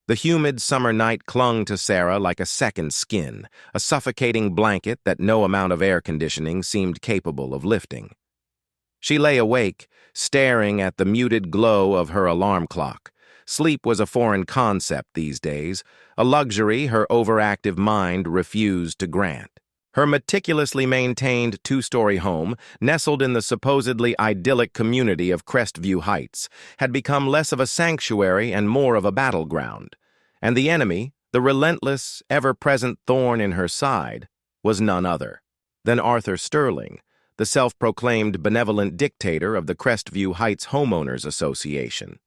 The humid summer night clung to Sarah like a second skin, a suffocating blanket that no amount of air conditioning seemed capable of lifting. She lay awake, staring at the muted glow of her alarm clock. Sleep was a foreign concept these days, a luxury her overactive mind refused to grant. Her meticulously maintained two-story home, nestled in the supposedly idyllic community of Crestview Heights, had become less of a sanctuary and more of a battleground. And the enemy, the relentless, ever-present thorn in her side, was none other than Arthur Sterling, the self-proclaimed benevolent dictator of the Crestview Heights Homeowners Association.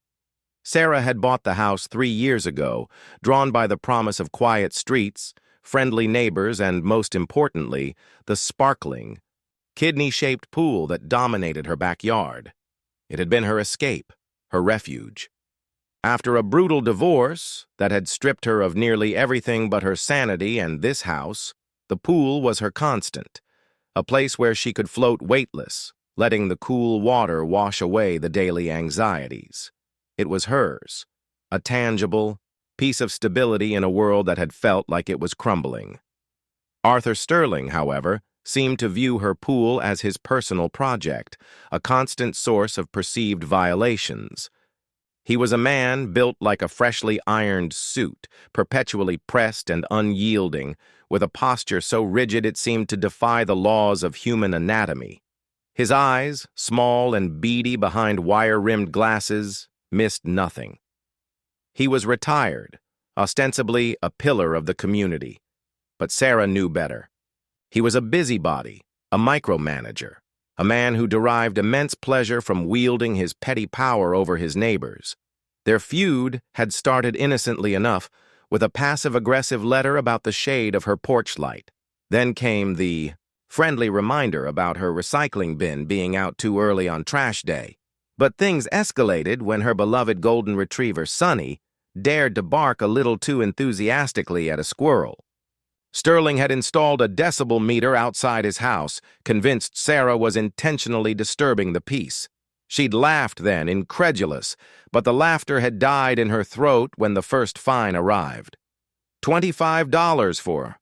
Sarah had bought the house 3 years ago, drawn by the promise of quiet streets, friendly neighbors, and, most importantly, the sparkling, kidney-shaped pool that dominated her backyard. It had been her escape, her refuge. After a brutal divorce that had stripped her of nearly everything but her sanity and this house, the pool was her constant, a place where she could float weightless, letting the cool water wash away the daily anxieties. It was hers, a tangible piece of stability in a world that had felt like it was crumbling. Arthur Sterling, however, seemed to view her pool as his personal project, a constant source of perceived violations. He was a man built like a freshly ironed suit, perpetually pressed and unyielding, with a posture so rigid it seemed to defy the laws of human anatomy. His eyes, small and beady behind wire-rimmed glasses, missed nothing. He was retired, ostensibly a pillar of the community. But Sarah knew better. He was a busybody, a micromanager, a man who derived immense pleasure from wielding his petty power over his neighbors. Their feud had started innocently enough, with a passive-aggressive letter about the shade of her porch light. Then came the friendly reminder about her recycling bin being out too early on trash day. But things escalated when her beloved golden retriever, Sonny, dared to bark a little too enthusiastically at a squirrel. Sterling had installed a decibel meter outside his house, convinced Sarah was intentionally disturbing the peace. She'd laughed then, incredulous, but the laughter had died in her throat when the first fine arrived. $25 for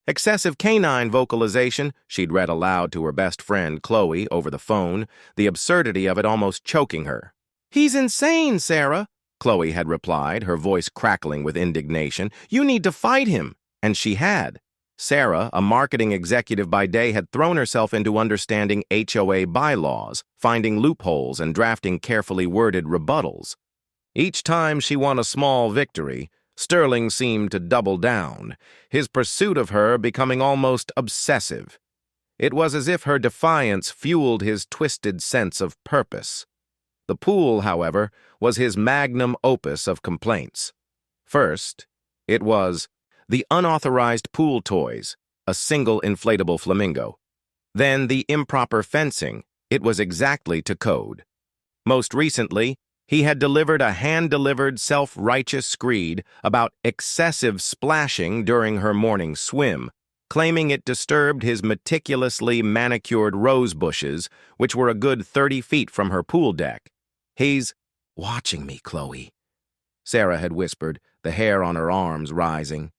excessive canine vocalization, she'd read aloud to her best friend, Chloe, over the phone, the absurdity of it almost choking her. "He's insane, Sarah," Chloe had replied, her voice crackling with indignation. "You need to fight him." And she had. Sarah, a marketing executive by day, had thrown herself into understanding HOA bylaws, finding loopholes, and drafting carefully worded rebuttals. Each time she won a small victory, Sterling seemed to double down, his pursuit of her becoming almost obsessive. It was as if her defiance fueled his twisted sense of purpose. The pool, however, was his magnum opus of complaints. First, it was the unauthorized pool toys, a single inflatable flamingo. Then the improper fencing, it was exactly to code. Most recently, he had delivered a hand-delivered self-righteous screed about excessive splashing during her morning swim, claiming it disturbed his meticulously manicured rose bushes, which were a good 30 feet from her pool deck. "He's watching me, Chloe," Sarah had whispered, the hair on her arms rising.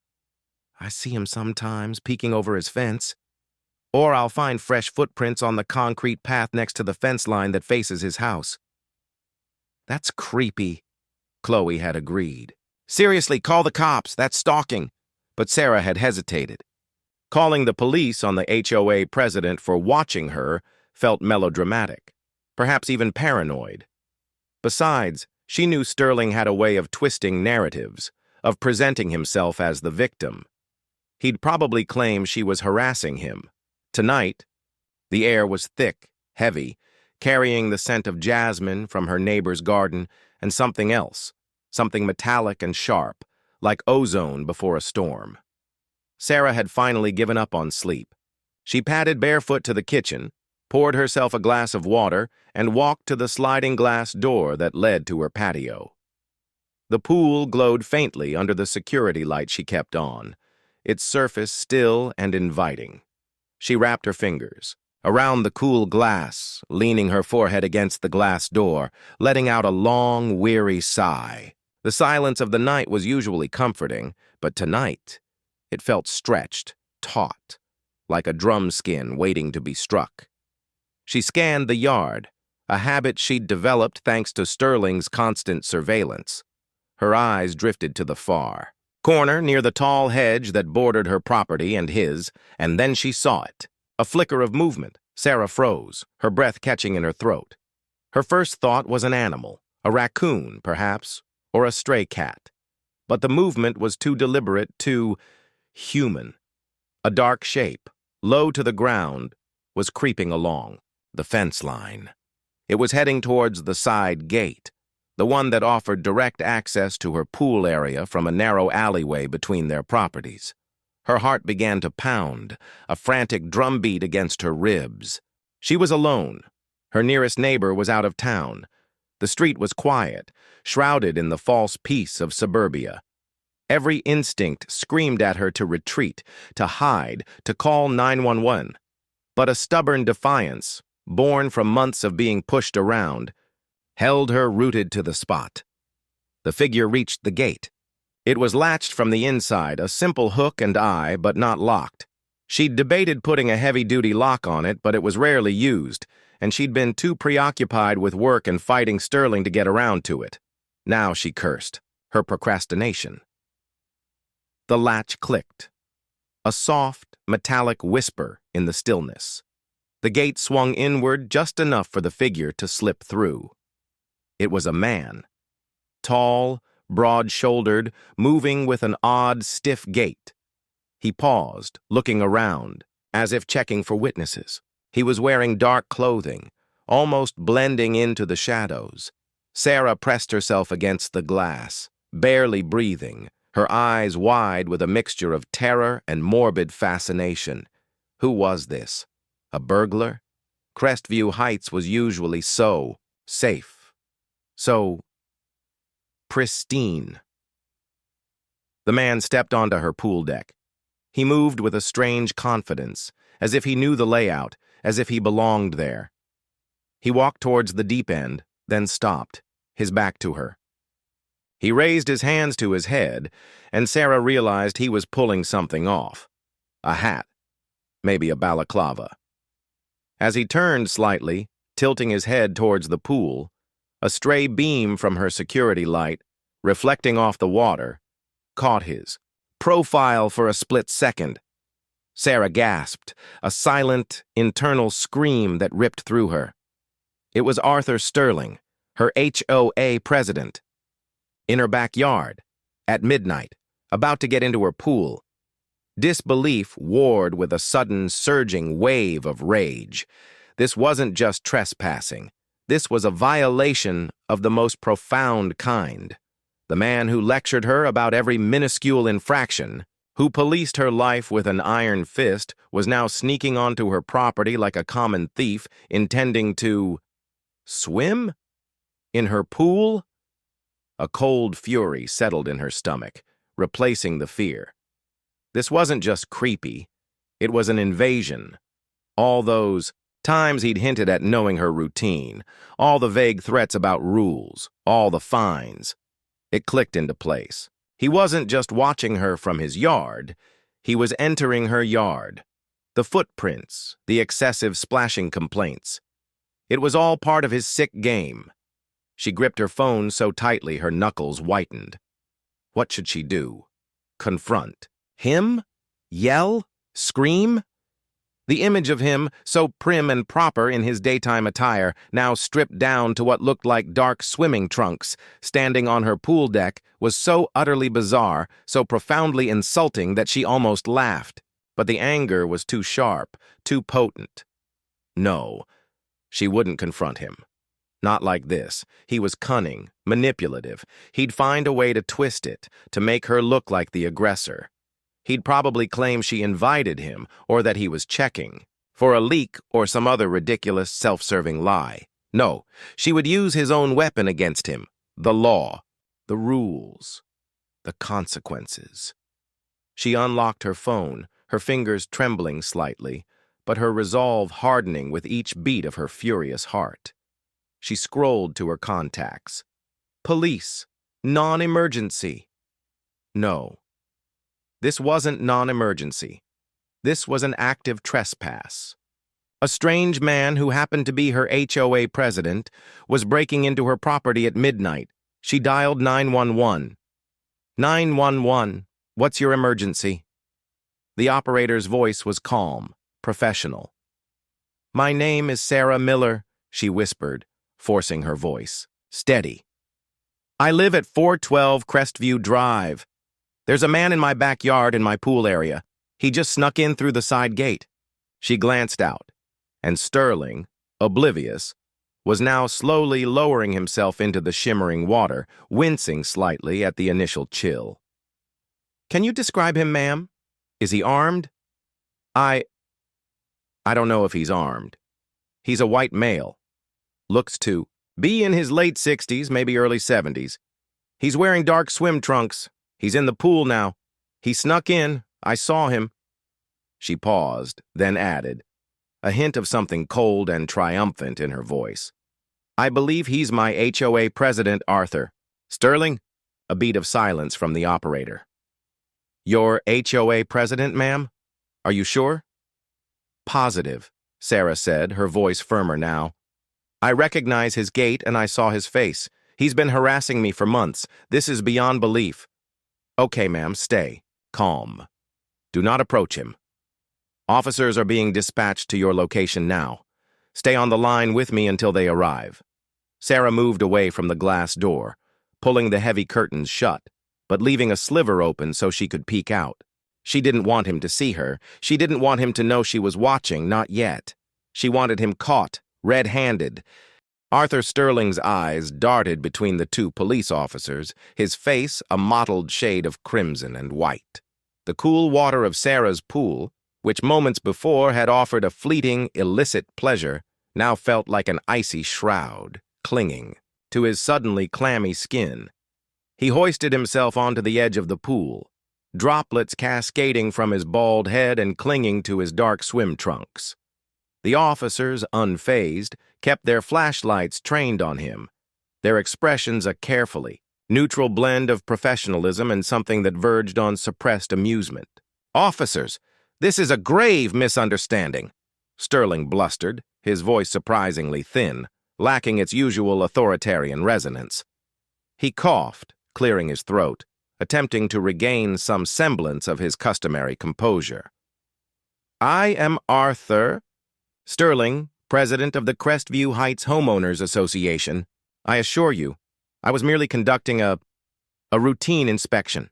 "I see him sometimes, peeking over his fence. Or I'll find fresh footprints on the concrete path next to the fence line that faces his house." "That's creepy," Chloe had agreed. "Seriously, call the cops. That's stalking." But Sarah had hesitated. Calling the police on the HOA president for watching her felt melodramatic, perhaps even paranoid. Besides, she knew Sterling had a way of twisting narratives, of presenting himself as the victim. He'd probably claim she was harassing him. Tonight, the air was thick, heavy, carrying the scent of jasmine from her neighbor's garden and something else, something metallic and sharp, like ozone before a storm. Sarah had finally given up on sleep. She padded barefoot to the kitchen, poured herself a glass of water, and walked to the sliding glass door that led to her patio. The pool glowed faintly under the security light she kept on, its surface still and inviting. She wrapped her fingers around the cool glass, leaning her forehead against the glass door, letting out a long, weary sigh. The silence of the night was usually comforting, but tonight it felt stretched, taut, like a drum skin waiting to be struck. She scanned the yard, a habit she'd developed thanks to Sterling's constant surveillance. Her eyes drifted to the far corner near the tall hedge that bordered her property and his, and then she saw it. A flicker of movement. Sarah froze, her breath catching in her throat. Her first thought was an animal, a raccoon, perhaps, or a stray cat. But the movement was too deliberate, too human. A dark shape, low to the ground, was creeping along the fence line. It was heading towards the side gate, the one that offered direct access to her pool area from a narrow alleyway between their properties. Her heart began to pound, a frantic drumbeat against her ribs. She was alone. Her nearest neighbor was out of town. The street was quiet, shrouded in the false peace of suburbia. Every instinct screamed at her to retreat, to hide, to call 911. But a stubborn defiance, born from months of being pushed around, held her rooted to the spot. The figure reached the gate. It was latched from the inside, a simple hook and eye, but not locked. She'd debated putting a heavy-duty lock on it, but it was rarely used, and she'd been too preoccupied with work and fighting Sterling to get around to it. Now she cursed, her procrastination. The latch clicked. A soft, metallic whisper in the stillness. The gate swung inward just enough for the figure to slip through. It was a man. Tall, broad-shouldered, moving with an odd, stiff gait. He paused, looking around, as if checking for witnesses. He was wearing dark clothing, almost blending into the shadows. Sarah pressed herself against the glass, barely breathing, her eyes wide with a mixture of terror and morbid fascination. Who was this? A burglar? Crestview Heights was usually so safe, so pristine. The man stepped onto her pool deck. He moved with a strange confidence, as if he knew the layout, as if he belonged there. He walked towards the deep end, then stopped, his back to her. He raised his hands to his head, and Sarah realized he was pulling something off. A hat, maybe a balaclava. As he turned slightly, tilting his head towards the pool, a stray beam from her security light, reflecting off the water, caught his profile for a split second. Sarah gasped, a silent, internal scream that ripped through her. It was Arthur Sterling, her HOA president. In her backyard, at midnight, about to get into her pool. Disbelief warred with a sudden surging wave of rage. This wasn't just trespassing. This was a violation of the most profound kind. The man who lectured her about every minuscule infraction, who policed her life with an iron fist, was now sneaking onto her property like a common thief, intending to swim? In her pool? A cold fury settled in her stomach, replacing the fear. This wasn't just creepy. It was an invasion. All those times he'd hinted at knowing her routine, all the vague threats about rules, all the fines. It clicked into place. He wasn't just watching her from his yard. He was entering her yard. The footprints, the excessive splashing complaints. It was all part of his sick game. She gripped her phone so tightly her knuckles whitened. What should she do? Confront him? Yell? Scream? The image of him, so prim and proper in his daytime attire, now stripped down to what looked like dark swimming trunks, standing on her pool deck, was so utterly bizarre, so profoundly insulting that she almost laughed. But the anger was too sharp, too potent. No, she wouldn't confront him. Not like this. He was cunning, manipulative. He'd find a way to twist it, to make her look like the aggressor. He'd probably claim she invited him, or that he was checking, for a leak or some other ridiculous, self-serving lie. No, she would use his own weapon against him, the law, the rules, the consequences. She unlocked her phone, her fingers trembling slightly, but her resolve hardening with each beat of her furious heart. She scrolled to her contacts. Police, Non-emergency. No, this wasn't non-emergency. This was an active trespass. A strange man who happened to be her HOA president was breaking into her property at midnight. She dialed 911. 911, what's your emergency? The operator's voice was calm, professional. My name is Sarah Miller, she whispered, forcing her voice. Steady. I live at 412 Crestview Drive. There's a man in my backyard in my pool area. He just snuck in through the side gate. She glanced out, and Sterling, oblivious, was now slowly lowering himself into the shimmering water, wincing slightly at the initial chill. Can you describe him, ma'am? Is he armed? I don't know if he's armed. He's a white male. Looks to be in his late 60s, maybe early 70s. He's wearing dark swim trunks. He's in the pool now. He snuck in. I saw him. She paused, then added, a hint of something cold and triumphant in her voice. I believe he's my HOA president, Arthur. Sterling? A beat of silence from the operator. Your HOA president, ma'am? Are you sure? Positive, Sarah said, her voice firmer now. I recognize his gait and I saw his face. He's been harassing me for months. This is beyond belief. Okay, ma'am, stay. Calm. Do not approach him. Officers are being dispatched to your location now. Stay on the line with me until they arrive. Sarah moved away from the glass door, pulling the heavy curtains shut, but leaving a sliver open so she could peek out. She didn't want him to see her. She didn't want him to know she was watching, not yet. She wanted him caught, red-handed. Arthur Sterling's eyes darted between the two police officers, his face a mottled shade of crimson and white. The cool water of Sarah's pool, which moments before had offered a fleeting, illicit pleasure, now felt like an icy shroud, clinging to his suddenly clammy skin. He hoisted himself onto the edge of the pool, droplets cascading from his bald head and clinging to his dark swim trunks. The officers, unfazed, kept their flashlights trained on him, their expressions a carefully neutral blend of professionalism and something that verged on suppressed amusement. Officers, this is a grave misunderstanding, Sterling blustered, his voice surprisingly thin, lacking its usual authoritarian resonance. He coughed, clearing his throat, attempting to regain some semblance of his customary composure. I am Arthur Sterling, president of the Crestview Heights Homeowners Association. I assure you, I was merely conducting a routine inspection.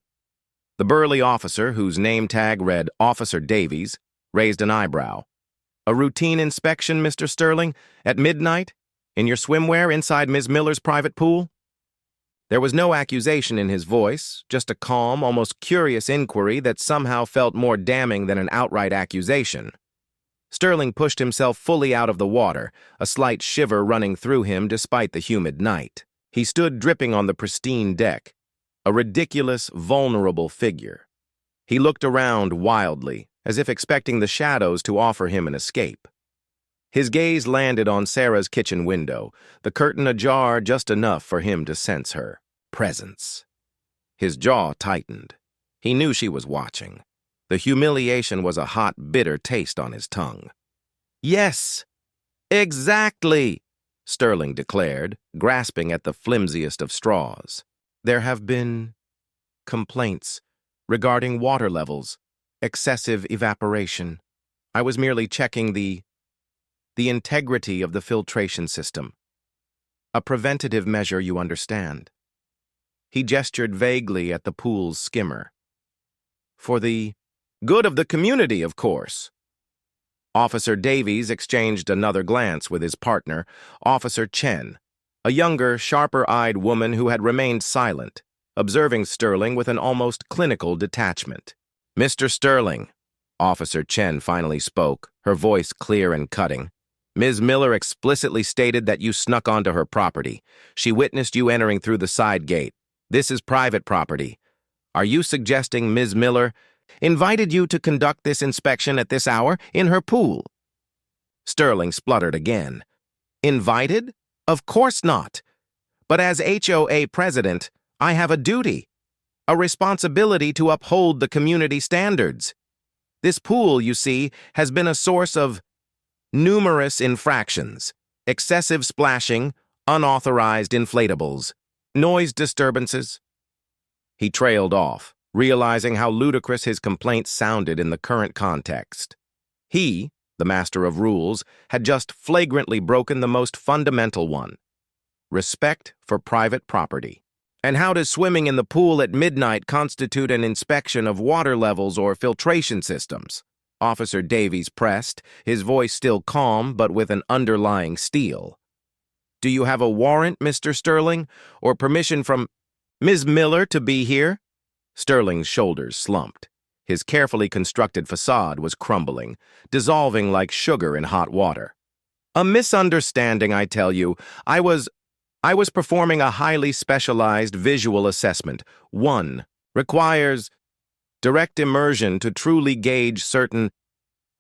The burly officer, whose name tag read Officer Davies, raised an eyebrow. A routine inspection, Mr. Sterling? At midnight? In your swimwear inside Ms. Miller's private pool? There was no accusation in his voice, just a calm, almost curious inquiry that somehow felt more damning than an outright accusation. Sterling pushed himself fully out of the water, a slight shiver running through him despite the humid night. He stood dripping on the pristine deck, a ridiculous, vulnerable figure. He looked around wildly, as if expecting the shadows to offer him an escape. His gaze landed on Sarah's kitchen window, the curtain ajar just enough for him to sense her presence. His jaw tightened. He knew she was watching. The humiliation was a hot, bitter taste on his tongue. Yes, exactly, Sterling declared, grasping at the flimsiest of straws. There have been complaints regarding water levels, excessive evaporation. I was merely checking the integrity of the filtration system. A preventative measure, you understand. He gestured vaguely at the pool's skimmer. For the good of the community, of course. Officer Davies exchanged another glance with his partner, Officer Chen, a younger, sharper-eyed woman who had remained silent, observing Sterling with an almost clinical detachment. Mr. Sterling, Officer Chen finally spoke, her voice clear and cutting. Ms. Miller explicitly stated that you snuck onto her property. She witnessed you entering through the side gate. This is private property. Are you suggesting Ms. Miller invited you to conduct this inspection at this hour in her pool? Sterling spluttered again. Invited? Of course not. But as HOA president, I have a duty, a responsibility to uphold the community standards. This pool, you see, has been a source of numerous infractions: excessive splashing, unauthorized inflatables, noise disturbances. He trailed off, realizing how ludicrous his complaints sounded in the current context. He, the master of rules, had just flagrantly broken the most fundamental one: respect for private property. And how does swimming in the pool at midnight constitute an inspection of water levels or filtration systems? Officer Davies pressed, his voice still calm but with an underlying steel. Do you have a warrant, Mr. Sterling, or permission from Ms. Miller to be here? Sterling's shoulders slumped. His carefully constructed facade was crumbling, dissolving like sugar in hot water. A misunderstanding, I tell you. I was performing a highly specialized visual assessment. One requires direct immersion to truly gauge certain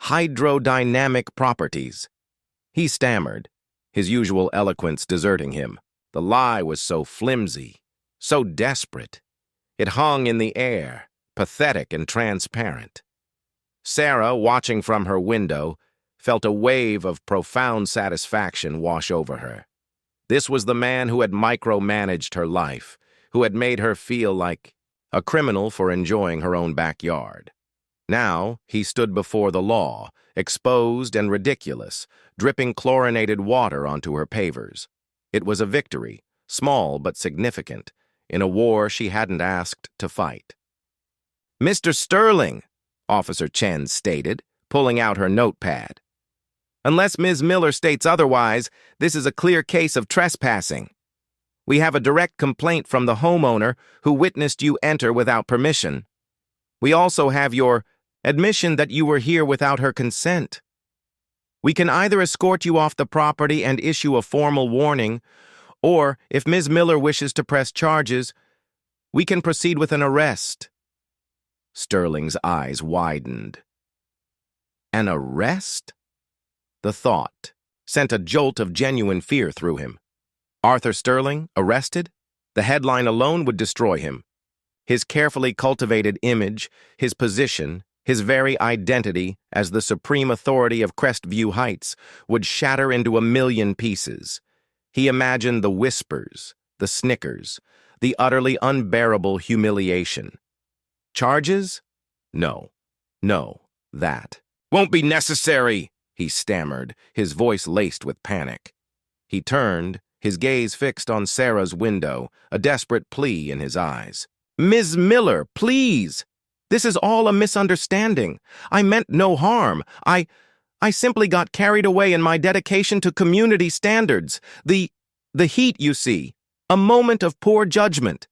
hydrodynamic properties. He stammered, his usual eloquence deserting him. The lie was so flimsy, so desperate. It hung in the air, pathetic and transparent. Sarah, watching from her window, felt a wave of profound satisfaction wash over her. This was the man who had micromanaged her life, who had made her feel like a criminal for enjoying her own backyard. Now he stood before the law, exposed and ridiculous, dripping chlorinated water onto her pavers. It was a victory, small but significant, in a war she hadn't asked to fight. Mr. Sterling, Officer Chen stated, pulling out her notepad. Unless Ms. Miller states otherwise, this is a clear case of trespassing. We have a direct complaint from the homeowner who witnessed you enter without permission. We also have your admission that you were here without her consent. We can either escort you off the property and issue a formal warning, or, if Ms. Miller wishes to press charges, we can proceed with an arrest. Sterling's eyes widened. An arrest? The thought sent a jolt of genuine fear through him. Arthur Sterling, arrested? The headline alone would destroy him. His carefully cultivated image, his position, his very identity as the supreme authority of Crestview Heights would shatter into a million pieces. He imagined the whispers, the snickers, the utterly unbearable humiliation. Charges? No, that won't be necessary, he stammered, his voice laced with panic. He turned, his gaze fixed on Sarah's window, a desperate plea in his eyes. Ms. Miller, please! This is all a misunderstanding. I meant no harm. I simply got carried away in my dedication to community standards. The heat, you see. A moment of poor judgment.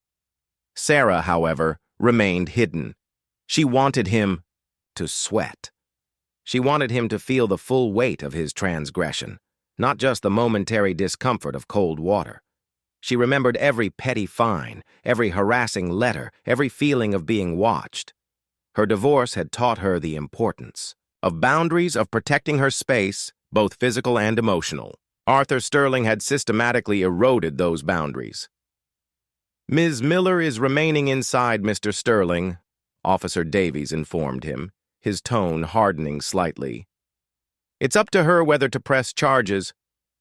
Sarah, however, remained hidden. She wanted him to sweat. She wanted him to feel the full weight of his transgression, not just the momentary discomfort of cold water. She remembered every petty fine, every harassing letter, every feeling of being watched. Her divorce had taught her the importance of boundaries, of protecting her space, both physical and emotional. Arthur Sterling had systematically eroded those boundaries. Ms. Miller is remaining inside, Mr. Sterling, Officer Davies informed him, his tone hardening slightly. It's up to her whether to press charges.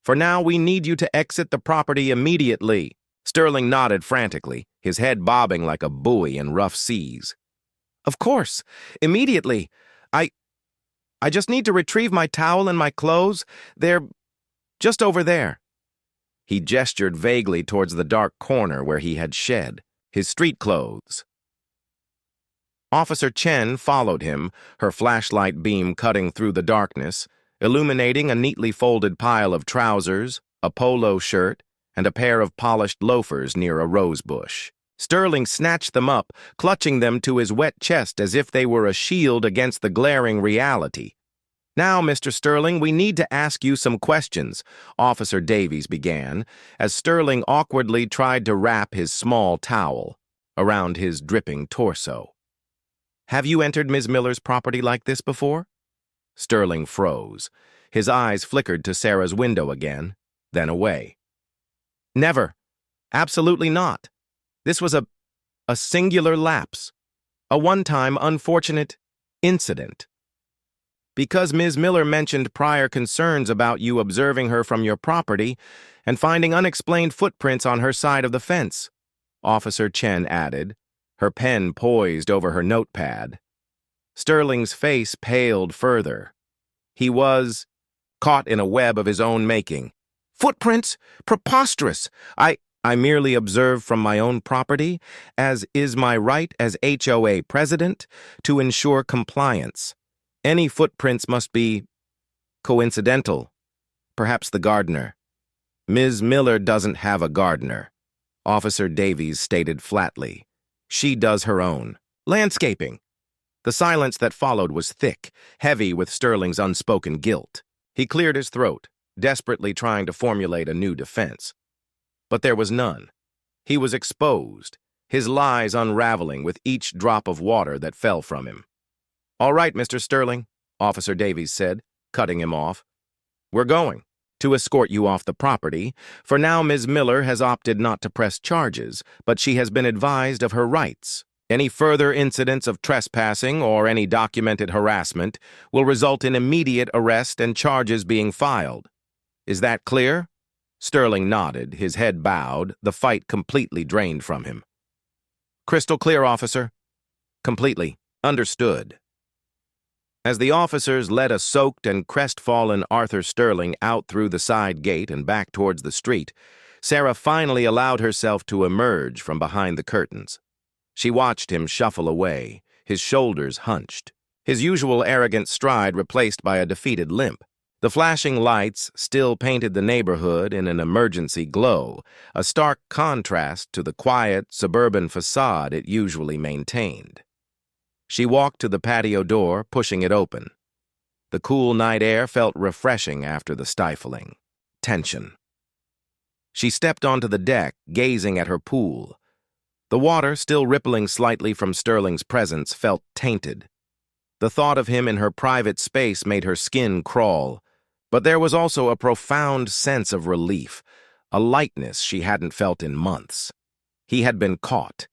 For now, we need you to exit the property immediately. Sterling nodded frantically, his head bobbing like a buoy in rough seas. Of course, immediately. I just need to retrieve my towel and my clothes. They're just over there. He gestured vaguely towards the dark corner where he had shed his street clothes. Officer Chen followed him, her flashlight beam cutting through the darkness, illuminating a neatly folded pile of trousers, a polo shirt, and a pair of polished loafers near a rose bush. Sterling snatched them up, clutching them to his wet chest as if they were a shield against the glaring reality. Now, Mr. Sterling, we need to ask you some questions, Officer Davies began, as Sterling awkwardly tried to wrap his small towel around his dripping torso. Have you entered Ms. Miller's property like this before? Sterling froze. His eyes flickered to Sarah's window again, then away. Never. Absolutely not. This was a singular lapse, a one-time unfortunate incident. Because Ms. Miller mentioned prior concerns about you observing her from your property and finding unexplained footprints on her side of the fence, Officer Chen added, her pen poised over her notepad. Sterling's face paled further. He was caught in a web of his own making. Footprints? Preposterous! I merely observe from my own property, as is my right as HOA president, to ensure compliance. Any footprints must be coincidental. Perhaps the gardener. Ms. Miller doesn't have a gardener, Officer Davies stated flatly. She does her own. Landscaping. The silence that followed was thick, heavy with Sterling's unspoken guilt. He cleared his throat, desperately trying to formulate a new defense. But there was none. He was exposed, his lies unraveling with each drop of water that fell from him. All right, Mr. Sterling, Officer Davies said, cutting him off. We're going to escort you off the property. For now, Ms. Miller has opted not to press charges, but she has been advised of her rights. Any further incidents of trespassing or any documented harassment will result in immediate arrest and charges being filed. Is that clear? Sterling nodded, his head bowed, the fight completely drained from him. Crystal clear, officer. Completely. Understood. As the officers led a soaked and crestfallen Arthur Sterling out through the side gate and back towards the street, Sarah finally allowed herself to emerge from behind the curtains. She watched him shuffle away, his shoulders hunched, his usual arrogant stride replaced by a defeated limp. The flashing lights still painted the neighborhood in an emergency glow, a stark contrast to the quiet, suburban facade it usually maintained. She walked to the patio door, pushing it open. The cool night air felt refreshing after the stifling tension. She stepped onto the deck, gazing at her pool. The water, still rippling slightly from Sterling's presence, felt tainted. The thought of him in her private space made her skin crawl. But there was also a profound sense of relief, a lightness she hadn't felt in months. He had been caught.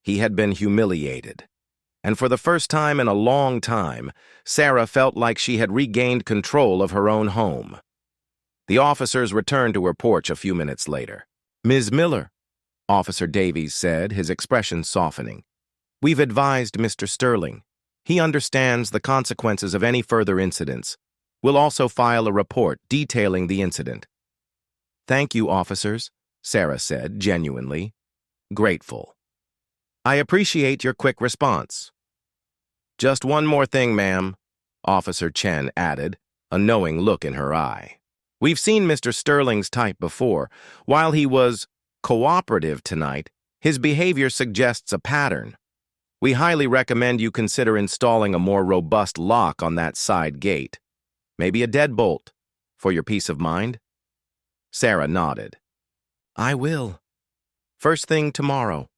He had been humiliated. And for the first time in a long time, Sarah felt like she had regained control of her own home. The officers returned to her porch a few minutes later. Ms. Miller, Officer Davies said, his expression softening. We've advised Mr. Sterling. He understands the consequences of any further incidents. We'll also file a report detailing the incident. Thank you, officers, Sarah said, genuinely grateful. I appreciate your quick response. Just one more thing, ma'am, Officer Chen added, a knowing look in her eye. We've seen Mr. Sterling's type before. While he was cooperative tonight, his behavior suggests a pattern. We highly recommend you consider installing a more robust lock on that side gate. Maybe a deadbolt, for your peace of mind? Sarah nodded. I will. First thing tomorrow.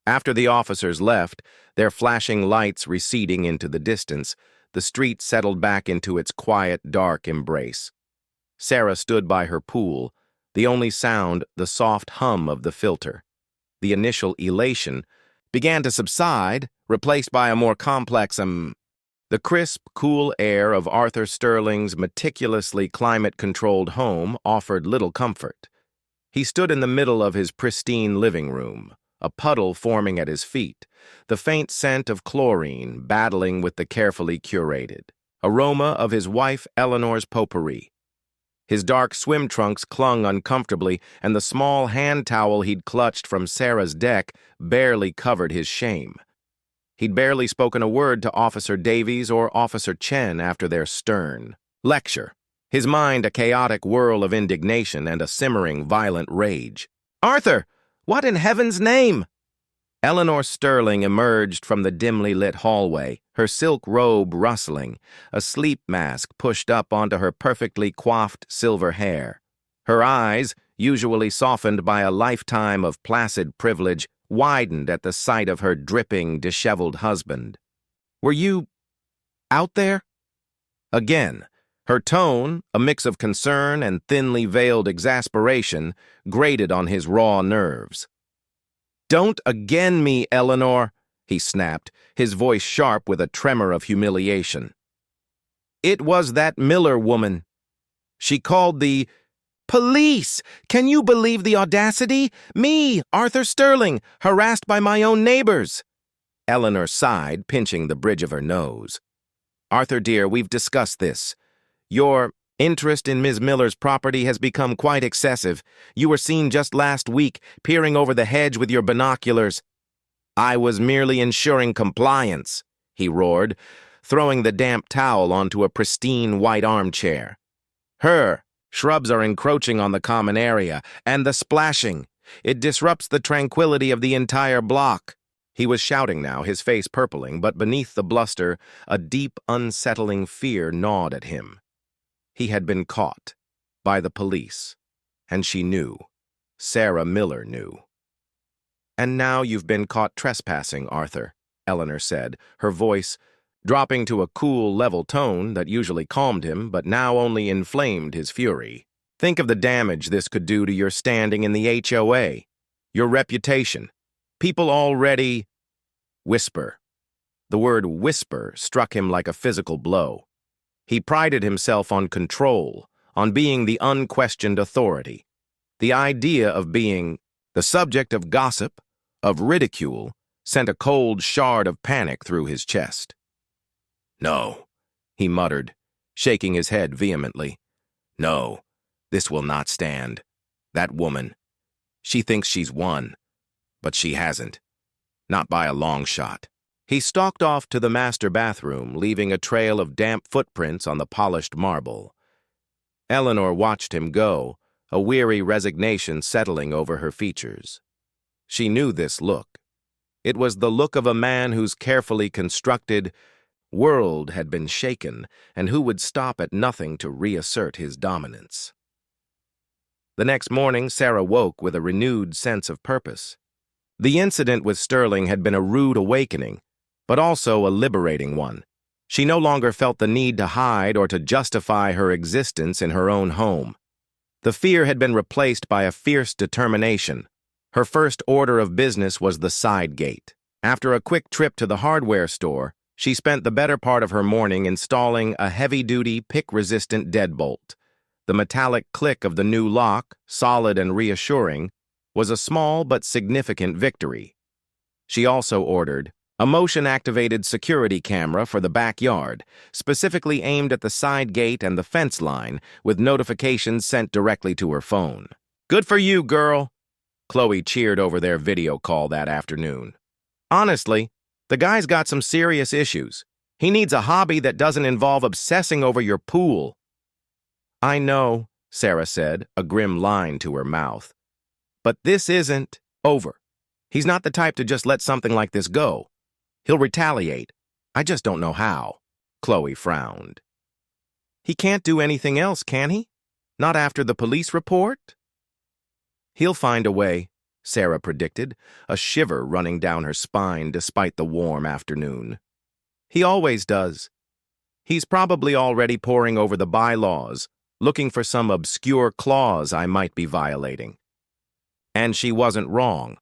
After the officers left, their flashing lights receding into the distance, the street settled back into its quiet, dark embrace. Sarah stood by her pool, the only sound the soft hum of the filter. The initial elation began to subside, replaced by a more complex The crisp, cool air of Arthur Sterling's meticulously climate-controlled home offered little comfort. He stood in the middle of his pristine living room, a puddle forming at his feet, the faint scent of chlorine battling with the carefully curated aroma of his wife Eleanor's potpourri. His dark swim trunks clung uncomfortably, and the small hand towel he'd clutched from Sarah's deck barely covered his shame. He'd barely spoken a word to Officer Davies or Officer Chen after their stern lecture, his mind a chaotic whirl of indignation and a simmering, violent rage. Arthur! What in heaven's name? Eleanor Sterling emerged from the dimly lit hallway, her silk robe rustling, a sleep mask pushed up onto her perfectly coiffed silver hair. Her eyes, usually softened by a lifetime of placid privilege, widened at the sight of her dripping, disheveled husband. Were you out there? Again, her tone, a mix of concern and thinly veiled exasperation, grated on his raw nerves. "Don't again me, Eleanor," he snapped, his voice sharp with a tremor of humiliation. "It was that Miller woman. She called the police! Can you believe the audacity? Me, Arthur Sterling, harassed by my own neighbors." Eleanor sighed, pinching the bridge of her nose. "Arthur, dear, we've discussed this. Your interest in Ms. Miller's property has become quite excessive. You were seen just last week, peering over the hedge with your binoculars." "I was merely ensuring compliance," he roared, throwing the damp towel onto a pristine white armchair. Shrubs are encroaching on the common area, and the splashing. It disrupts the tranquility of the entire block." He was shouting now, his face purpling, but beneath the bluster, a deep, unsettling fear gnawed at him. He had been caught by the police, and she knew. Sarah Miller knew. "And now you've been caught trespassing, Arthur," Eleanor said, her voice dropping to a cool, level tone that usually calmed him, but now only inflamed his fury. "Think of the damage this could do to your standing in the HOA, your reputation. People already—" Whisper. The word whisper struck him like a physical blow. He prided himself on control, on being the unquestioned authority. The idea of being the subject of gossip, of ridicule, sent a cold shard of panic through his chest. "No," he muttered, shaking his head vehemently. "No, this will not stand. That woman, she thinks she's won, but she hasn't. Not by a long shot." He stalked off to the master bathroom, leaving a trail of damp footprints on the polished marble. Eleanor watched him go, a weary resignation settling over her features. She knew this look. It was the look of a man whose carefully constructed world had been shaken and who would stop at nothing to reassert his dominance. The next morning, Sarah woke with a renewed sense of purpose. The incident with Sterling had been a rude awakening, but also a liberating one. She no longer felt the need to hide or to justify her existence in her own home. The fear had been replaced by a fierce determination. Her first order of business was the side gate. After a quick trip to the hardware store, she spent the better part of her morning installing a heavy-duty, pick-resistant deadbolt. The metallic click of the new lock, solid and reassuring, was a small but significant victory. She also ordered a motion-activated security camera for the backyard, specifically aimed at the side gate and the fence line, with notifications sent directly to her phone. "Good for you, girl," Chloe cheered over their video call that afternoon. "Honestly, the guy's got some serious issues. He needs a hobby that doesn't involve obsessing over your pool." "I know," Sarah said, a grim line to her mouth. "But this isn't over. He's not the type to just let something like this go. He'll retaliate. I just don't know how." Chloe frowned. "He can't do anything else, can he? Not after the police report?" "He'll find a way," Sarah predicted, a shiver running down her spine despite the warm afternoon. "He always does. He's probably already poring over the bylaws, looking for some obscure clause I might be violating." And she wasn't wrong.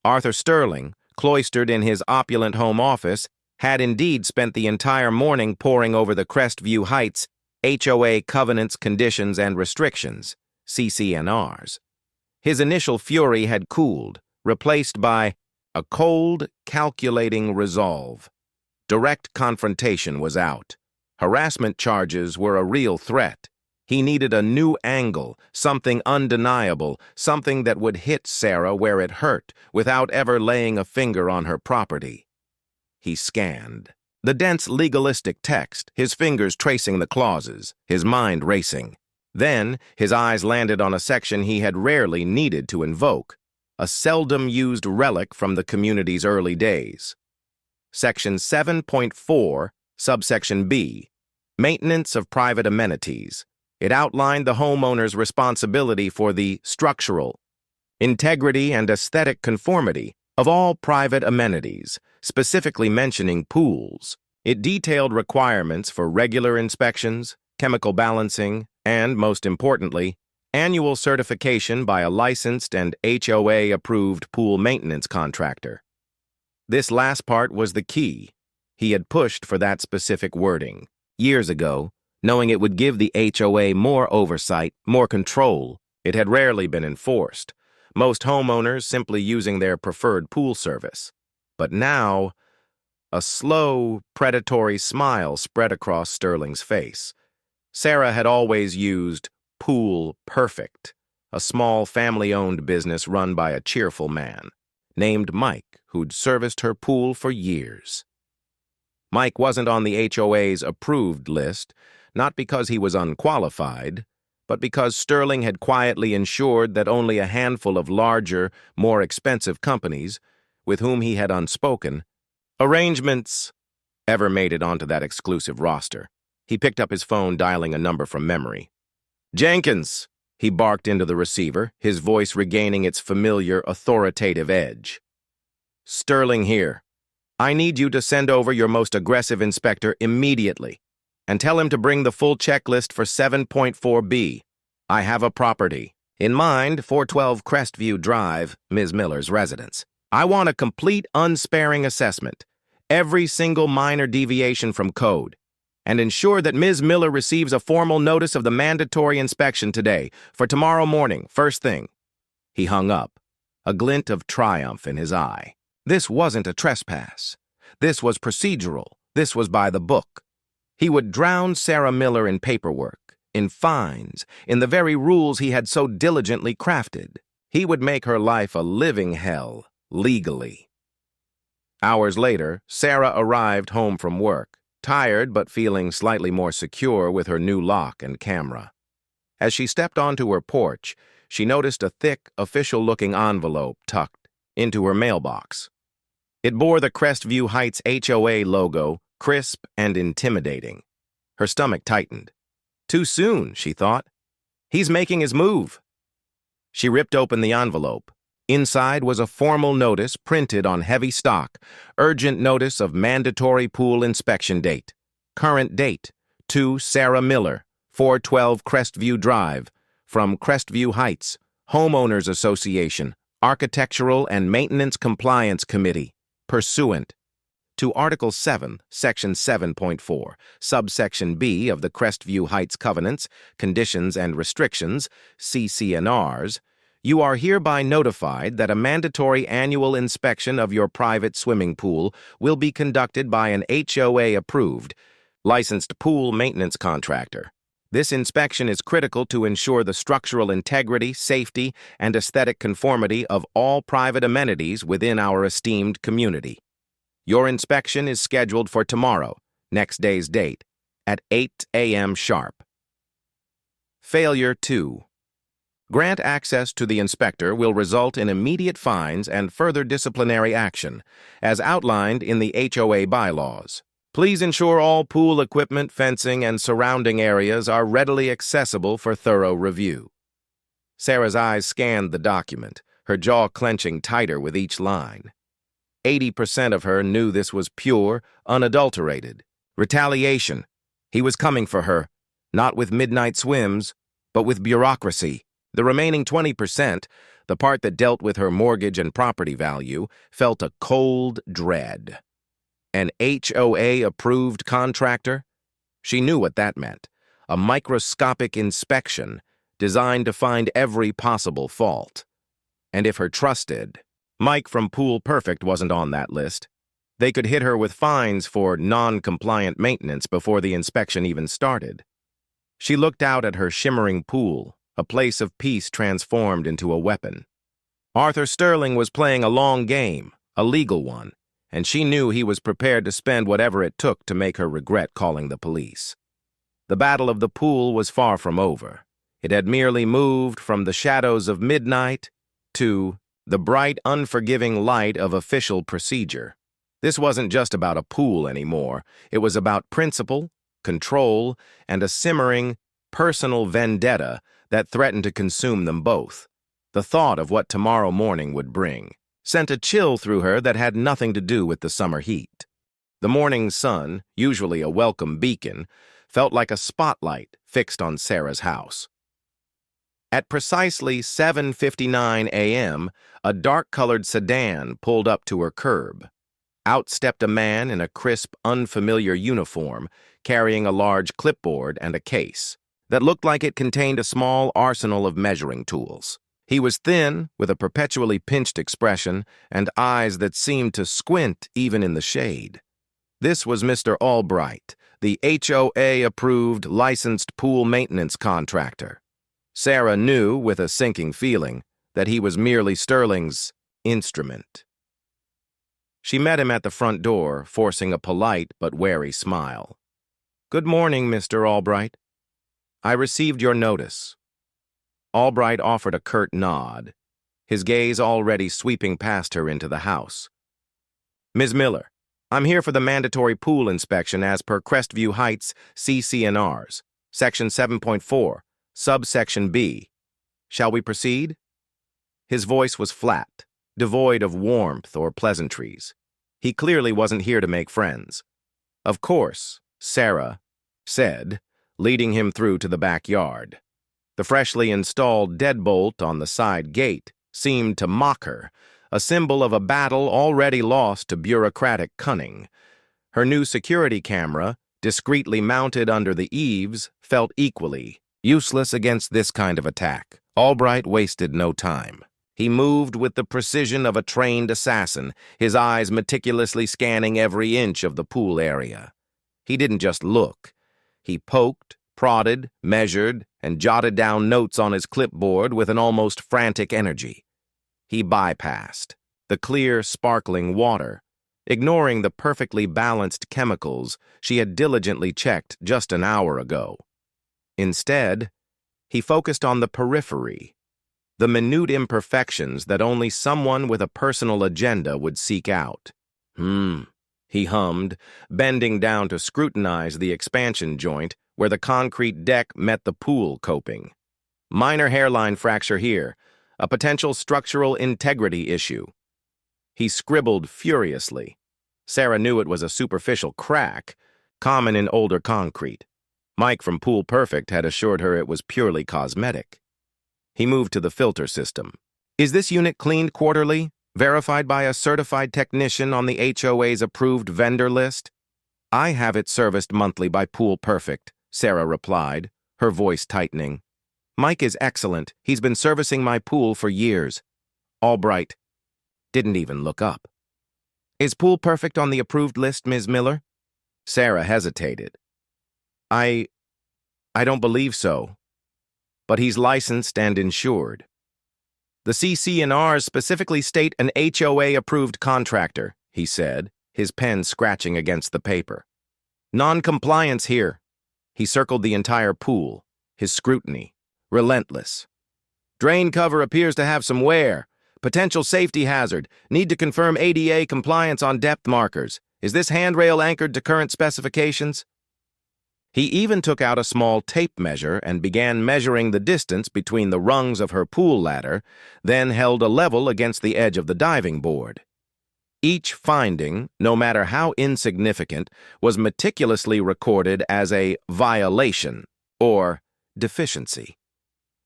Arthur Sterling, cloistered in his opulent home office, had indeed spent the entire morning poring over the Crestview Heights HOA covenants, conditions, and restrictions, CCNRs. His initial fury had cooled, replaced by a cold, calculating resolve. Direct confrontation was out. Harassment charges were a real threat. He needed a new angle, something undeniable, something that would hit Sarah where it hurt without ever laying a finger on her property. He scanned the dense legalistic text, his fingers tracing the clauses, his mind racing. Then, his eyes landed on a section he had rarely needed to invoke, a seldom-used relic from the community's early days. Section 7.4, subsection B, Maintenance of Private Amenities. It outlined the homeowner's responsibility for the structural integrity and aesthetic conformity of all private amenities, specifically mentioning pools. It detailed requirements for regular inspections, chemical balancing, and, most importantly, Annual certification by a licensed and HOA-approved pool maintenance contractor. This last part was the key. He had pushed for that specific wording years ago, knowing it would give the HOA more oversight, more control. It had rarely been enforced, most homeowners simply using their preferred pool service. But now, a slow, predatory smile spread across Sterling's face. Sarah had always used Pool Perfect, a small family-owned business run by a cheerful man named Mike, who'd serviced her pool for years. Mike wasn't on the HOA's approved list, not because he was unqualified, but because Sterling had quietly ensured that only a handful of larger, more expensive companies, with whom he had unspoken arrangements, ever made it onto that exclusive roster. He picked up his phone, dialing a number from memory. "Jenkins," he barked into the receiver, his voice regaining its familiar, authoritative edge. "Sterling here. I need you to send over your most aggressive inspector immediately, and tell him to bring the full checklist for 7.4B. I have a property in mind, 412 Crestview Drive, Ms. Miller's residence. I want a complete, unsparing assessment, every single minor deviation from code, and ensure that Ms. Miller receives a formal notice of the mandatory inspection today, for tomorrow morning, first thing." He hung up, a glint of triumph in his eye. This wasn't a trespass. This was procedural. This was by the book. He would drown Sarah Miller in paperwork, in fines, in the very rules he had so diligently crafted. He would make her life a living hell, legally. Hours later, Sarah arrived home from work, tired but feeling slightly more secure with her new lock and camera. As she stepped onto her porch, she noticed a thick, official-looking envelope tucked into her mailbox. It bore the Crestview Heights HOA logo, crisp and intimidating. Her stomach tightened. Too soon, she thought. He's making his move. She ripped open the envelope. Inside was a formal notice printed on heavy stock, urgent notice of mandatory pool inspection date. Current date, to Sarah Miller, 412 Crestview Drive, from Crestview Heights, Homeowners Association, Architectural and Maintenance Compliance Committee, pursuant to Article 7, Section 7.4, Subsection B of the Crestview Heights Covenants, Conditions and Restrictions, CC&Rs, you are hereby notified that a mandatory annual inspection of your private swimming pool will be conducted by an HOA-approved, licensed pool maintenance contractor. This inspection is critical to ensure the structural integrity, safety, and aesthetic conformity of all private amenities within our esteemed community. Your inspection is scheduled for tomorrow, next day's date, at 8 a.m. sharp. Failure 2. Grant access to the inspector will result in immediate fines and further disciplinary action, as outlined in the HOA bylaws. Please ensure all pool equipment, fencing, and surrounding areas are readily accessible for thorough review. Sarah's eyes scanned the document, her jaw clenching tighter with each line. 80% of her knew this was pure, unadulterated retaliation. He was coming for her, not with midnight swims, but with bureaucracy. The remaining 20%, the part that dealt with her mortgage and property value, felt a cold dread. An HOA-approved contractor? She knew what that meant. A microscopic inspection designed to find every possible fault. And if her trusted Mike from Pool Perfect wasn't on that list, they could hit her with fines for non-compliant maintenance before the inspection even started. She looked out at her shimmering pool, a place of peace transformed into a weapon. Arthur Sterling was playing a long game, a legal one, and she knew he was prepared to spend whatever it took to make her regret calling the police. The battle of the pool was far from over. It had merely moved from the shadows of midnight to the bright, unforgiving light of official procedure. This wasn't just about a pool anymore. It was about principle, control, and a simmering, personal vendetta that threatened to consume them both. The thought of what tomorrow morning would bring sent a chill through her that had nothing to do with the summer heat. The morning sun, usually a welcome beacon, felt like a spotlight fixed on Sarah's house. At precisely 7:59 a.m., a dark-colored sedan pulled up to her curb. Out stepped a man in a crisp, unfamiliar uniform, carrying a large clipboard and a case that looked like it contained a small arsenal of measuring tools. He was thin, with a perpetually pinched expression and eyes that seemed to squint even in the shade. This was Mr. Albright, the HOA-approved licensed pool maintenance contractor. Sarah knew, with a sinking feeling, that he was merely Sterling's instrument. She met him at the front door, forcing a polite but wary smile. "Good morning, Mr. Albright. I received your notice." Albright offered a curt nod, his gaze already sweeping past her into the house. "Ms. Miller, I'm here for the mandatory pool inspection as per Crestview Heights CC&Rs, Section 7.4, Subsection B. Shall we proceed?" His voice was flat, devoid of warmth or pleasantries. He clearly wasn't here to make friends. "Of course," Sarah said, leading him through to the backyard. The freshly installed deadbolt on the side gate seemed to mock her, a symbol of a battle already lost to bureaucratic cunning. Her new security camera, discreetly mounted under the eaves, felt equally useless against this kind of attack. Albright wasted no time. He moved with the precision of a trained assassin, his eyes meticulously scanning every inch of the pool area. He didn't just look. He poked, prodded, measured, and jotted down notes on his clipboard with an almost frantic energy. He bypassed the clear, sparkling water, ignoring the perfectly balanced chemicals she had diligently checked just an hour ago. Instead, he focused on the periphery, the minute imperfections that only someone with a personal agenda would seek out. He hummed, bending down to scrutinize the expansion joint where the concrete deck met the pool coping. Minor hairline fracture here, a potential structural integrity issue. He scribbled furiously. Sarah knew it was a superficial crack, common in older concrete. Mike from Pool Perfect had assured her it was purely cosmetic. He moved to the filter system. "Is this unit cleaned quarterly, verified by a certified technician on the HOA's approved vendor list?" "I have it serviced monthly by Pool Perfect," Sarah replied, her voice tightening. "Mike is excellent. He's been servicing my pool for years." Albright didn't even look up. "Is Pool Perfect on the approved list, Ms. Miller?" Sarah hesitated. I don't believe so. But he's licensed and insured. The CC&Rs specifically state an HOA-approved contractor, he said, his pen scratching against the paper. "Non-compliance here." He circled the entire pool, his scrutiny relentless. "Drain cover appears to have some wear. Potential safety hazard. Need to confirm ADA compliance on depth markers. Is this handrail anchored to current specifications?" He even took out a small tape measure and began measuring the distance between the rungs of her pool ladder, then held a level against the edge of the diving board. Each finding, no matter how insignificant, was meticulously recorded as a violation or deficiency.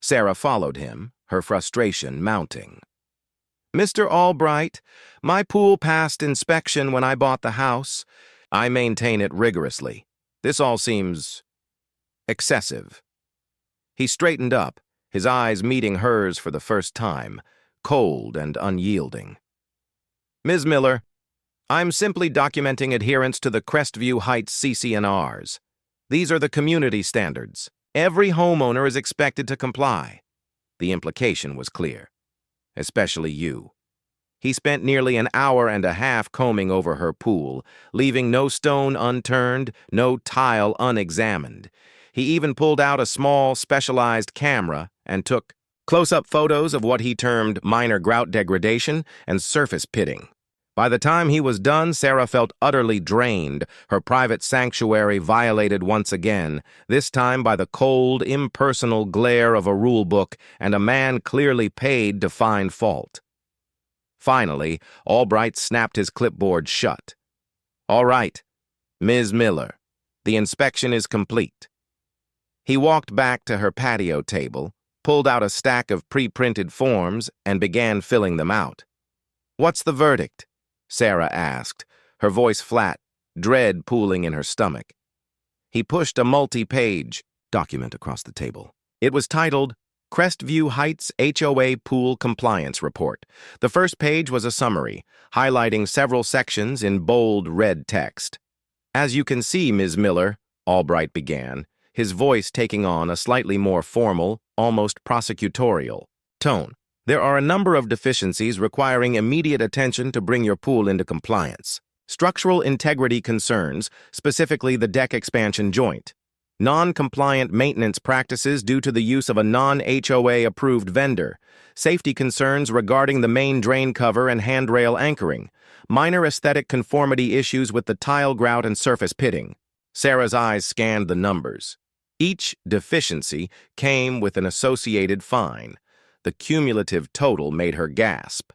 Sarah followed him, her frustration mounting. "Mr. Albright, my pool passed inspection when I bought the house. I maintain it rigorously. This all seems excessive." He straightened up, his eyes meeting hers for the first time, cold and unyielding. "Ms. Miller, I'm simply documenting adherence to the Crestview Heights CC&Rs. These are the community standards. Every homeowner is expected to comply." The implication was clear. "Especially you." He spent nearly an hour and a half combing over her pool, leaving no stone unturned, no tile unexamined. He even pulled out a small, specialized camera and took close-up photos of what he termed minor grout degradation and surface pitting. By the time he was done, Sarah felt utterly drained, her private sanctuary violated once again, this time by the cold, impersonal glare of a rulebook and a man clearly paid to find fault. Finally, Albright snapped his clipboard shut. "All right, Ms. Miller, the inspection is complete." He walked back to her patio table, pulled out a stack of pre-printed forms, and began filling them out. "What's the verdict?" Sarah asked, her voice flat, dread pooling in her stomach. He pushed a multi-page document across the table. It was titled Crestview Heights HOA Pool Compliance Report. The first page was a summary, highlighting several sections in bold red text. "As you can see, Ms. Miller," Albright began, his voice taking on a slightly more formal, almost prosecutorial tone. "There are a number of deficiencies requiring immediate attention to bring your pool into compliance. Structural integrity concerns, specifically the deck expansion joint. Non-compliant maintenance practices due to the use of a non-HOA-approved vendor. Safety concerns regarding the main drain cover and handrail anchoring. Minor aesthetic conformity issues with the tile grout and surface pitting." Sarah's eyes scanned the numbers. Each deficiency came with an associated fine. The cumulative total made her gasp.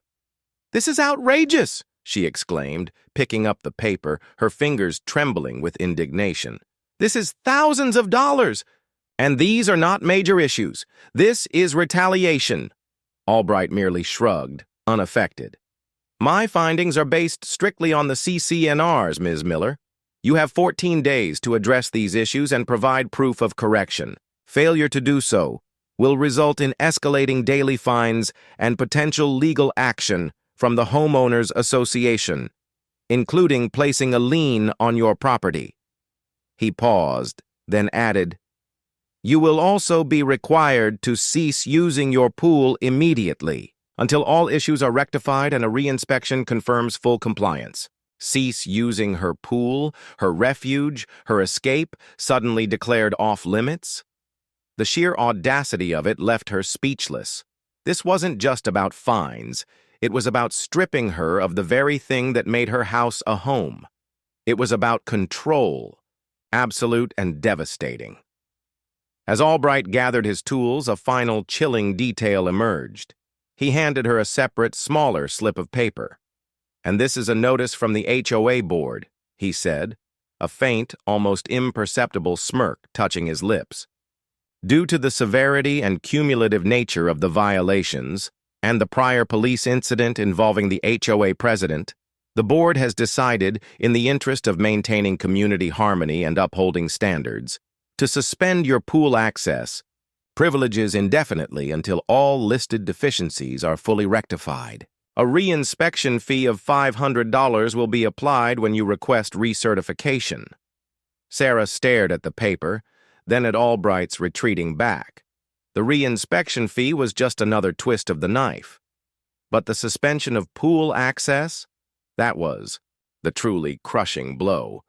"This is outrageous!" she exclaimed, picking up the paper, her fingers trembling with indignation. "This is thousands of dollars! And these are not major issues. This is retaliation." Albright merely shrugged, unaffected. "My findings are based strictly on the CCNRs, Ms. Miller. You have 14 days to address these issues and provide proof of correction. Failure to do so will result in escalating daily fines and potential legal action from the Homeowners Association, including placing a lien on your property." He paused, then added, "You will also be required to cease using your pool immediately until all issues are rectified and a reinspection confirms full compliance." Cease using her pool, her refuge, her escape, suddenly declared off-limits? The sheer audacity of it left her speechless. This wasn't just about fines. It was about stripping her of the very thing that made her house a home. It was about control, absolute and devastating. As Albright gathered his tools, a final chilling detail emerged. He handed her a separate, smaller slip of paper. "And this is a notice from the HOA board," he said, a faint, almost imperceptible smirk touching his lips. "Due to the severity and cumulative nature of the violations and the prior police incident involving the HOA president, the board has decided, in the interest of maintaining community harmony and upholding standards, to suspend your pool access privileges indefinitely until all listed deficiencies are fully rectified. A reinspection fee of $500 will be applied when you request recertification." Sarah stared at the paper, then at Albright's retreating back. The reinspection fee was just another twist of the knife. But the suspension of pool access? That was the truly crushing blow.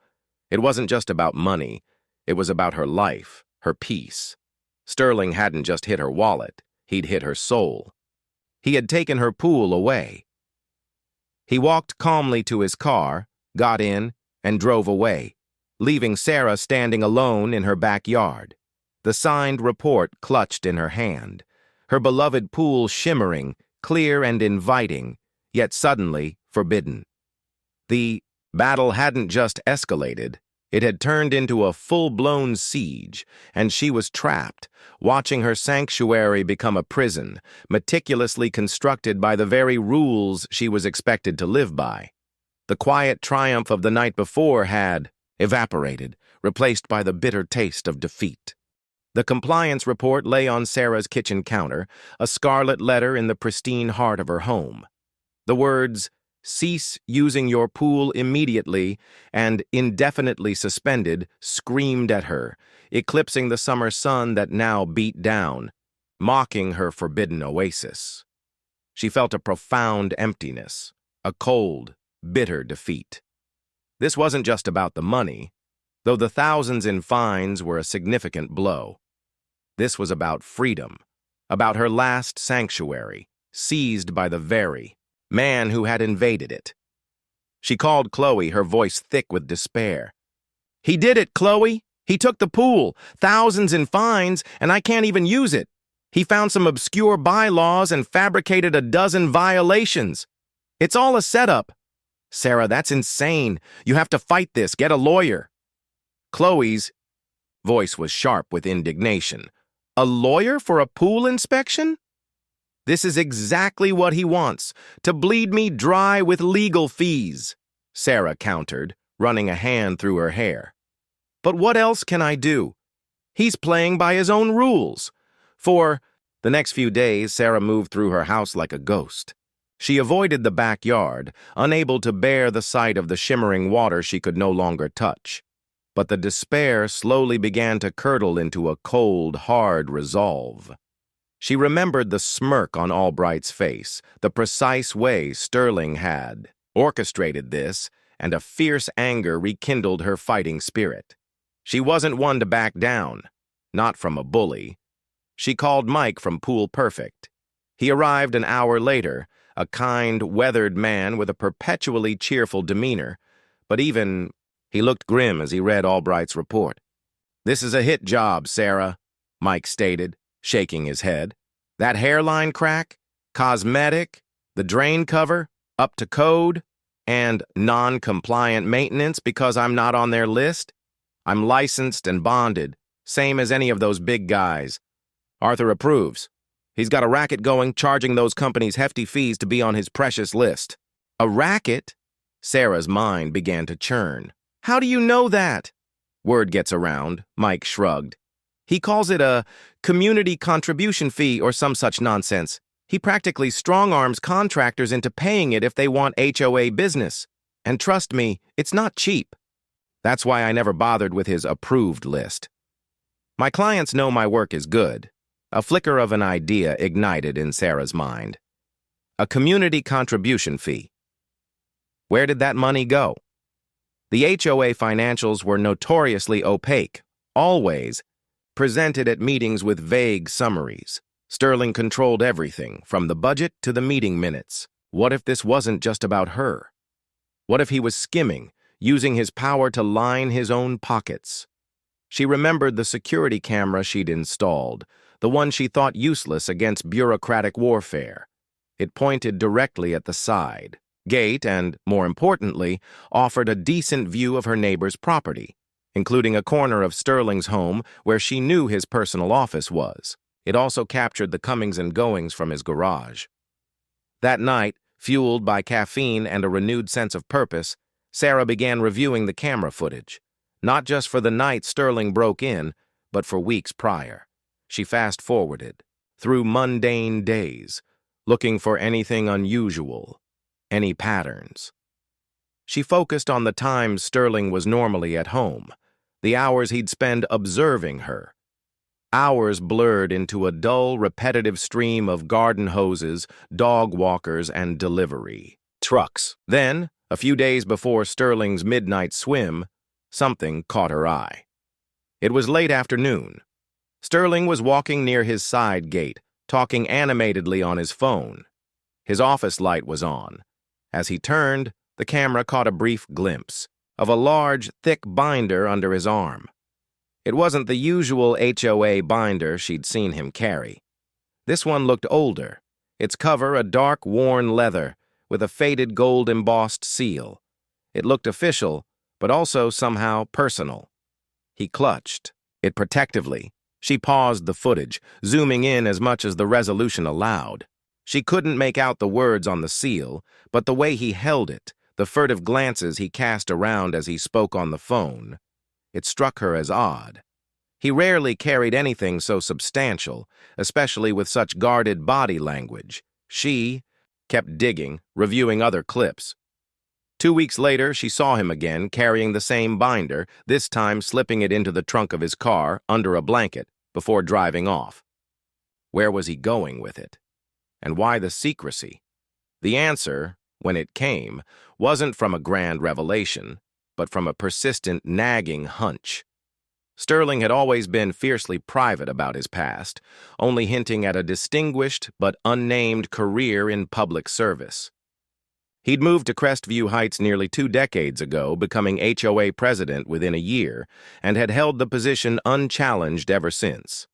It wasn't just about money. It was about her life, her peace. Sterling hadn't just hit her wallet. He'd hit her soul. He had taken her pool away. He walked calmly to his car, got in, and drove away, leaving Sarah standing alone in her backyard, the signed report clutched in her hand, her beloved pool shimmering, clear and inviting, yet suddenly forbidden. The battle hadn't just escalated. It had turned into a full-blown siege, and she was trapped, watching her sanctuary become a prison, meticulously constructed by the very rules she was expected to live by. The quiet triumph of the night before had evaporated, replaced by the bitter taste of defeat. The compliance report lay on Sarah's kitchen counter, a scarlet letter in the pristine heart of her home. The words, "Cease using your pool immediately," and "indefinitely suspended," screamed at her, eclipsing the summer sun that now beat down, mocking her forbidden oasis. She felt a profound emptiness, a cold, bitter defeat. This wasn't just about the money, though the thousands in fines were a significant blow. This was about freedom, about her last sanctuary, seized by the very man who had invaded it. She called Chloe, her voice thick with despair. "He did it, Chloe! He took the pool, thousands in fines, and I can't even use it. He found some obscure bylaws and fabricated a dozen violations. It's all a setup. Sarah, that's insane. You have to fight this. Get a lawyer." Chloe's voice was sharp with indignation. A lawyer for a pool inspection? This is exactly what he wants, to bleed me dry with legal fees, Sarah countered, running a hand through her hair. But what else can I do? He's playing by his own rules. For the next few days, Sarah moved through her house like a ghost. She avoided the backyard, unable to bear the sight of the shimmering water she could no longer touch. But the despair slowly began to curdle into a cold, hard resolve. She remembered the smirk on Albright's face, the precise way Sterling had orchestrated this, and a fierce anger rekindled her fighting spirit. She wasn't one to back down, not from a bully. She called Mike from Pool Perfect. He arrived an hour later, a kind, weathered man with a perpetually cheerful demeanor, but he looked grim as he read Albright's report. "This is a hit job, Sarah," Mike stated, shaking his head. "That hairline crack, cosmetic, the drain cover, up to code, and non-compliant maintenance because I'm not on their list. I'm licensed and bonded, same as any of those big guys. Arthur approves. He's got a racket going, charging those companies hefty fees to be on his precious list." "A racket?" Sarah's mind began to churn. "How do you know that?" "Word gets around," Mike shrugged. "He calls it a community contribution fee or some such nonsense. He practically strong-arms contractors into paying it if they want HOA business. And trust me, it's not cheap. That's why I never bothered with his approved list. My clients know my work is good." A flicker of an idea ignited in Sarah's mind. A community contribution fee. Where did that money go? The HOA financials were notoriously opaque, always presented at meetings with vague summaries. Sterling controlled everything, from the budget to the meeting minutes. What if this wasn't just about her? What if he was skimming, using his power to line his own pockets? She remembered the security camera she'd installed, the one she thought useless against bureaucratic warfare. It pointed directly at the side gate and, more importantly, offered a decent view of her neighbor's property, including a corner of Sterling's home where she knew his personal office was. It also captured the comings and goings from his garage. That night, fueled by caffeine and a renewed sense of purpose, Sarah began reviewing the camera footage, not just for the night Sterling broke in, but for weeks prior. She fast-forwarded, through mundane days, looking for anything unusual, any patterns. She focused on the times Sterling was normally at home, the hours he'd spend observing her. Hours blurred into a dull, repetitive stream of garden hoses, dog walkers, and delivery trucks. Then, a few days before Sterling's midnight swim, something caught her eye. It was late afternoon. Sterling was walking near his side gate, talking animatedly on his phone. His office light was on. As he turned, the camera caught a brief glimpse of a large, thick binder under his arm. It wasn't the usual HOA binder she'd seen him carry. This one looked older, its cover a dark, worn leather with a faded gold-embossed seal. It looked official, but also somehow personal. He clutched it protectively. She paused the footage, zooming in as much as the resolution allowed. She couldn't make out the words on the seal, but the way he held it, the furtive glances he cast around as he spoke on the phone, it struck her as odd. He rarely carried anything so substantial, especially with such guarded body language. She kept digging, reviewing other clips. 2 weeks later, she saw him again, carrying the same binder, this time slipping it into the trunk of his car, under a blanket, before driving off. Where was he going with it? And why the secrecy? The answer, when it came, wasn't from a grand revelation, but from a persistent, nagging hunch. Sterling had always been fiercely private about his past, only hinting at a distinguished but unnamed career in public service. He'd moved to Crestview Heights nearly 2 decades ago, becoming HOA president within a year, and had held the position unchallenged ever since.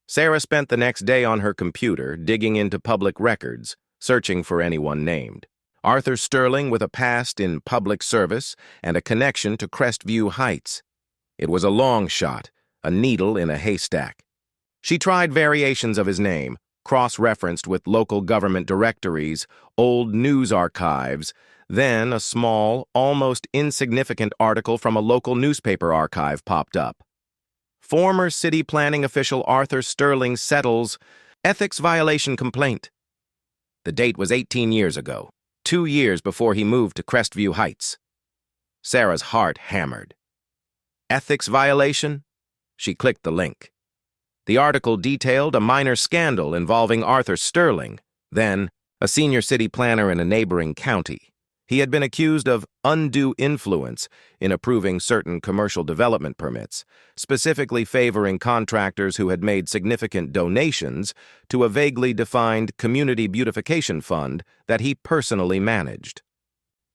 Sarah spent the next day on her computer, digging into public records, searching for anyone named. Arthur Sterling with a past in public service and a connection to Crestview Heights. It was a long shot, a needle in a haystack. She tried variations of his name, cross-referenced with local government directories, old news archives, then a small, almost insignificant article from a local newspaper archive popped up. Former city planning official Arthur Sterling settles ethics violation complaint. The date was 18 years ago, 2 years before he moved to Crestview Heights. Sarah's heart hammered. Ethics violation? She clicked the link. The article detailed a minor scandal involving Arthur Sterling, then a senior city planner in a neighboring county. He had been accused of undue influence in approving certain commercial development permits, specifically favoring contractors who had made significant donations to a vaguely defined community beautification fund that he personally managed.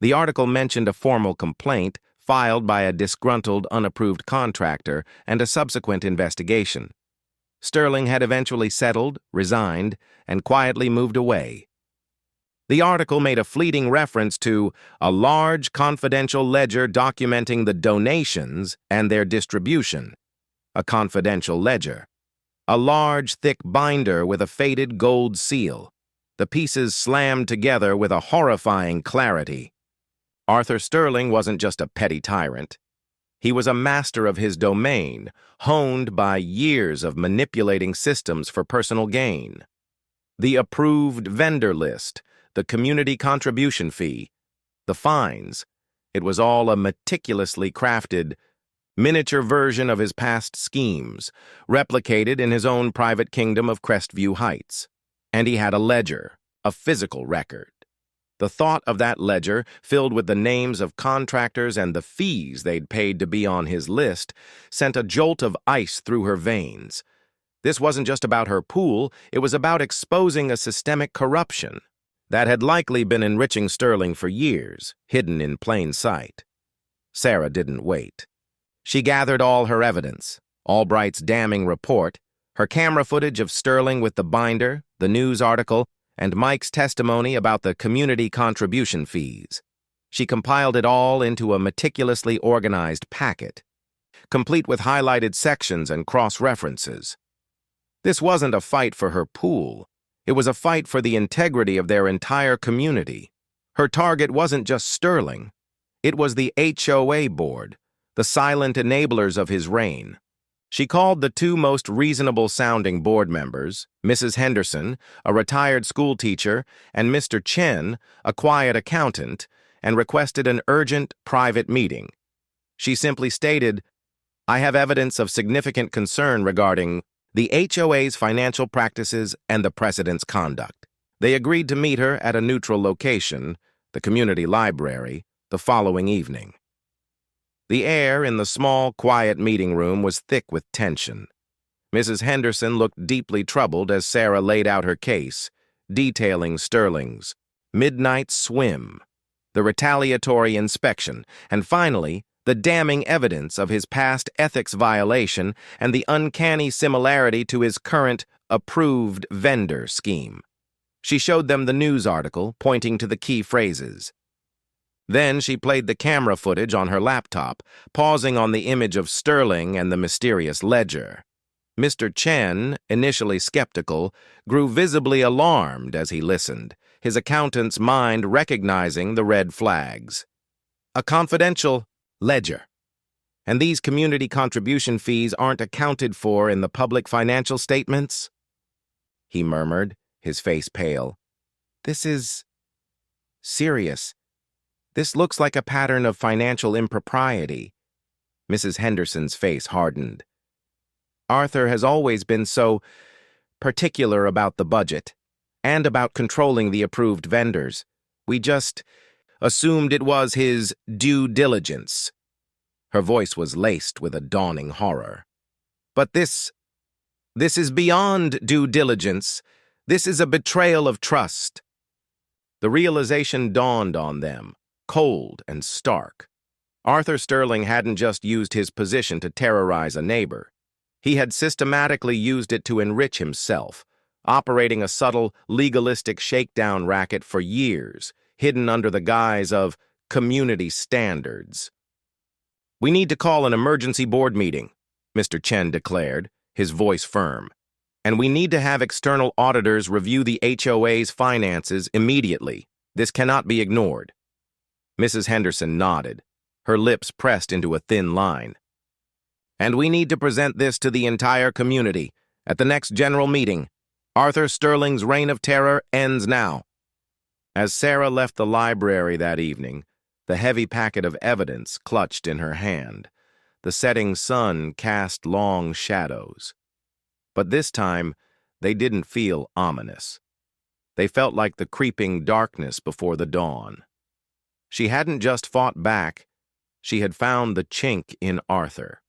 The article mentioned a formal complaint filed by a disgruntled, unapproved contractor and a subsequent investigation. Sterling had eventually settled, resigned, and quietly moved away. The article made a fleeting reference to a large confidential ledger documenting the donations and their distribution. A confidential ledger. A large, thick binder with a faded gold seal. The pieces slammed together with a horrifying clarity. Arthur Sterling wasn't just a petty tyrant. He was a master of his domain, honed by years of manipulating systems for personal gain. The approved vendor list, the community contribution fee, the fines. It was all a meticulously crafted, miniature version of his past schemes, replicated in his own private kingdom of Crestview Heights. And he had a ledger, a physical record. The thought of that ledger, filled with the names of contractors and the fees they'd paid to be on his list, sent a jolt of ice through her veins. This wasn't just about her pool, it was about exposing a systemic corruption that had likely been enriching Sterling for years, hidden in plain sight. Sarah didn't wait. She gathered all her evidence, Albright's damning report, her camera footage of Sterling with the binder, the news article, and Mike's testimony about the community contribution fees. She compiled it all into a meticulously organized packet, complete with highlighted sections and cross-references. This wasn't a fight for her pool. It was a fight for the integrity of their entire community. Her target wasn't just Sterling. It was the HOA board, the silent enablers of his reign. She called the two most reasonable-sounding board members, Mrs. Henderson, a retired schoolteacher, and Mr. Chen, a quiet accountant, and requested an urgent, private meeting. She simply stated, "I have evidence of significant concern regarding the HOA's financial practices and the president's conduct." They agreed to meet her at a neutral location, the community library, the following evening. The air in the small, quiet meeting room was thick with tension. Mrs. Henderson looked deeply troubled as Sarah laid out her case, detailing Sterling's midnight swim, the retaliatory inspection, and finally, the damning evidence of his past ethics violation and the uncanny similarity to his current approved vendor scheme. She showed them the news article, pointing to the key phrases. Then she played the camera footage on her laptop, pausing on the image of Sterling and the mysterious ledger. Mr. Chen, initially skeptical, grew visibly alarmed as he listened, his accountant's mind recognizing the red flags. A confidential ledger. And these community contribution fees aren't accounted for in the public financial statements? He murmured, his face pale. This is serious. This looks like a pattern of financial impropriety. Mrs. Henderson's face hardened. Arthur has always been so particular about the budget and about controlling the approved vendors. We just assumed it was his due diligence. Her voice was laced with a dawning horror. But this is beyond due diligence. This is a betrayal of trust. The realization dawned on them, cold and stark. Arthur Sterling hadn't just used his position to terrorize a neighbor. He had systematically used it to enrich himself, operating a subtle, legalistic shakedown racket for years, hidden under the guise of community standards. "We need to call an emergency board meeting," Mr. Chen declared, his voice firm. And we need to have external auditors review the HOA's finances immediately. This cannot be ignored. Mrs. Henderson nodded, her lips pressed into a thin line. And we need to present this to the entire community at the next general meeting. Arthur Sterling's reign of terror ends now. As Sarah left the library that evening, the heavy packet of evidence clutched in her hand, the setting sun cast long shadows. But this time, they didn't feel ominous. They felt like the creeping darkness before the dawn. She hadn't just fought back, she had found the chink in Arthur.